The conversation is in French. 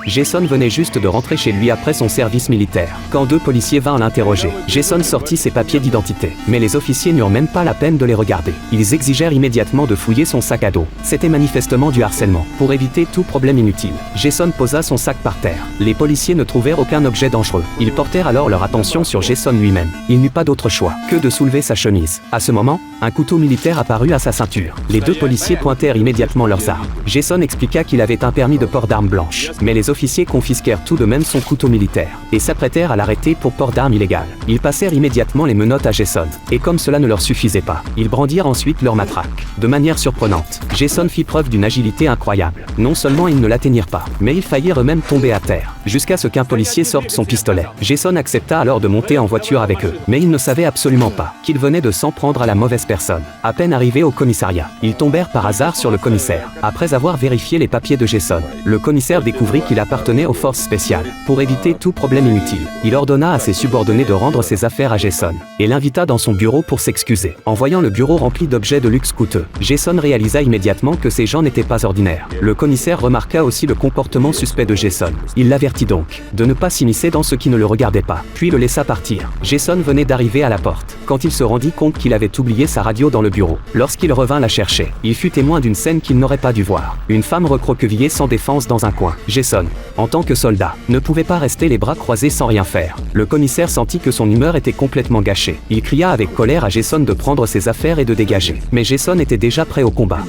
Jason venait juste de rentrer chez lui après son service militaire, quand deux policiers vinrent l'interroger. Jason sortit ses papiers d'identité, mais les officiers n'eurent même pas la peine de les regarder. Ils exigèrent immédiatement de fouiller son sac à dos. C'était manifestement du harcèlement. Pour éviter tout problème inutile, Jason posa son sac par terre. Les policiers ne trouvèrent aucun objet dangereux. Ils portèrent alors leur attention sur Jason lui-même. Il n'eut pas d'autre choix que de soulever sa chemise. À ce moment, un couteau militaire apparut à sa ceinture. Les deux policiers pointèrent immédiatement leurs armes. Jason expliqua qu'il avait un permis de port d'armes blanches, mais les officiers confisquèrent tout de même son couteau militaire et s'apprêtèrent à l'arrêter pour port d'armes illégales. Ils passèrent immédiatement les menottes à Jason, et comme cela ne leur suffisait pas, ils brandirent ensuite leur matraque. De manière surprenante, Jason fit preuve d'une agilité incroyable. Non seulement ils ne l'atteignirent pas, mais ils faillirent eux-mêmes tomber à terre, jusqu'à ce qu'un policier sorte son pistolet. Jason accepta alors de monter en voiture avec eux, mais il ne savait absolument pas qu'il venait de s'en prendre à la mauvaise personne. À peine arrivés au commissariat, ils tombèrent par hasard sur le commissaire. Après avoir vérifié les papiers de Jason, le commissaire découvrit qu'il appartenait aux forces spéciales. Pour éviter tout problème inutile, il ordonna à ses subordonnés de rendre ses affaires à Jason, et l'invita dans son bureau pour s'excuser. En voyant le bureau rempli d'objets de luxe coûteux, Jason réalisa immédiatement que ces gens n'étaient pas ordinaires. Le commissaire remarqua aussi le comportement suspect de Jason. Il l'avertit donc de ne pas s'immiscer dans ce qui ne le regardait pas, puis le laissa partir. Jason venait d'arriver à la porte, quand il se rendit compte qu'il avait oublié sa radio dans le bureau. Lorsqu'il revint la chercher, il fut témoin d'une scène qu'il n'aurait pas dû voir. Une femme recroquevillée sans défense dans un coin. Jason, en tant que soldat, ne pouvait pas rester les bras croisés sans rien faire. Le commissaire sentit que son humeur était complètement gâchée. Il cria avec colère à Jason de prendre ses affaires et de dégager. Mais Jason était déjà prêt au combat.